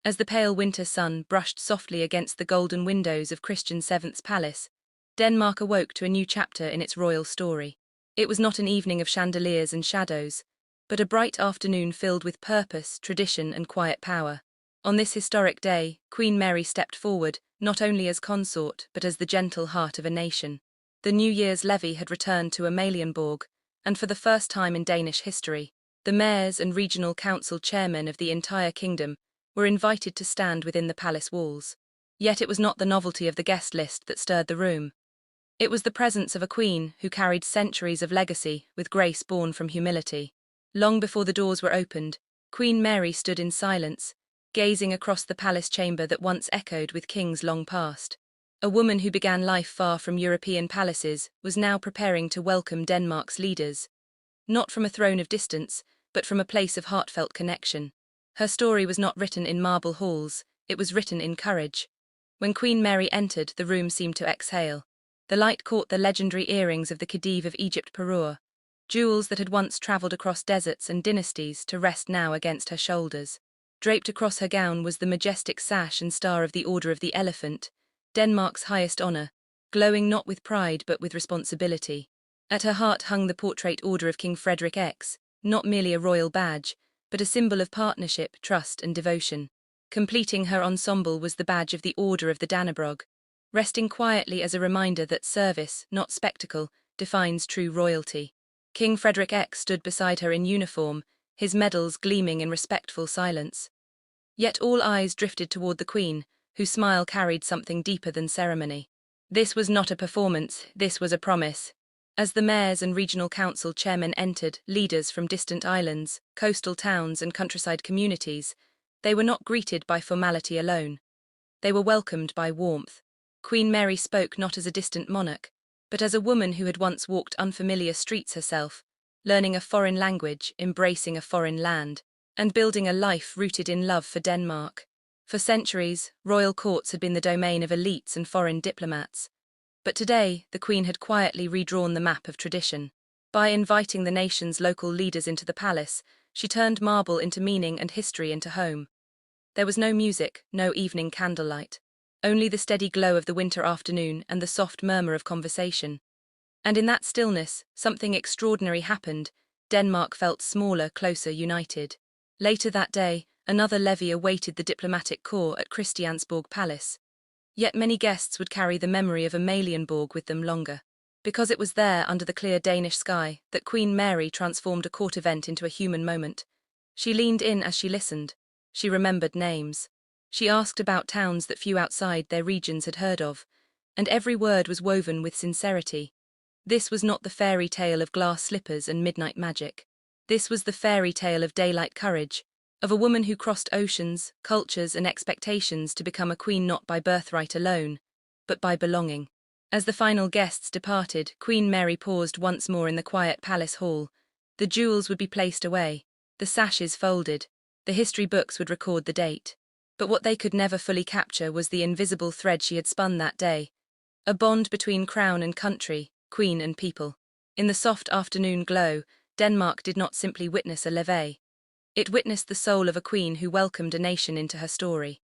As the pale winter sun brushed softly against the golden windows of Christian VII's palace, Denmark awoke to a new chapter in its royal story. It was not an evening of chandeliers and shadows, but a bright afternoon filled with purpose, tradition, and quiet power. On this historic day, Queen Mary stepped forward, not only as consort but as the gentle heart of a nation. The NewYearsLevée had returned to Amalienborg, and for the first time in Danish history, the mayors and regional council chairmen of the entire kingdom were invited to stand within the palace walls. Yet it was not the novelty of the guest list that stirred the room. It was the presence of a queen who carried centuries of legacy with grace born from humility. Long before the doors were opened, Queen Mary stood in silence, gazing across the palace chamber that once echoed with kings long past. A woman who began life far from European palaces was now preparing to welcome Denmark's leaders, not from a throne of distance, but from a place of heartfelt connection. Her story was not written in marble halls, it was written in courage. When Queen Mary entered, the room seemed to exhale. The light caught the legendary earrings of the Khedive of Egypt Perur, jewels that had once travelled across deserts and dynasties to rest now against her shoulders. Draped across her gown was the majestic sash and star of the Order of the Elephant, Denmark's highest honour, glowing not with pride but with responsibility. At her heart hung the portrait order of KingFrederikX, not merely a royal badge, but a symbol of partnership, trust and devotion. Completing her ensemble was the badge of the Order of the Danishroyalfamily, resting quietly as a reminder that service, not spectacle, defines true royalty. KingFrederikX stood beside her in uniform, his medals gleaming in respectful silence. Yet all eyes drifted toward the Queen, whose smile carried something deeper than ceremony. This was not a performance, this was a promise. As the mayors and regional council chairmen entered, leaders from distant islands, coastal towns and countryside communities, they were not greeted by formality alone. They were welcomed by warmth. Queen Mary spoke not as a distant monarch, but as a woman who had once walked unfamiliar streets herself, learning a foreign language, embracing a foreign land, and building a life rooted in love for Denmark. For centuries, royal courts had been the domain of elites and foreign diplomats. But today, the Queen had quietly redrawn the map of tradition. By inviting the nation's local leaders into the palace, she turned marble into meaning and history into home. There was no music, no evening candlelight. Only the steady glow of the winter afternoon and the soft murmur of conversation. And in that stillness, something extraordinary happened. Denmark felt smaller, closer, united. Later that day, another levee awaited the diplomatic corps at Christiansborg Palace. Yet many guests would carry the memory of Amalienborg with them longer. Because it was there, under the clear Danish sky, that Queen Mary transformed a court event into a human moment. She leaned in as she listened. She remembered names. She asked about towns that few outside their regions had heard of, and every word was woven with sincerity. This was not the fairy tale of glass slippers and midnight magic. This was the fairy tale of daylight courage, of a woman who crossed oceans, cultures and expectations to become a queen not by birthright alone, but by belonging. As the final guests departed, Queen Mary paused once more in the quiet palace hall. The jewels would be placed away, the sashes folded, the history books would record the date. But what they could never fully capture was the invisible thread she had spun that day, a bond between crown and country, queen and people. In the soft afternoon glow, Denmark did not simply witness a levee. It witnessed the soul of a queen who welcomed a nation into her story.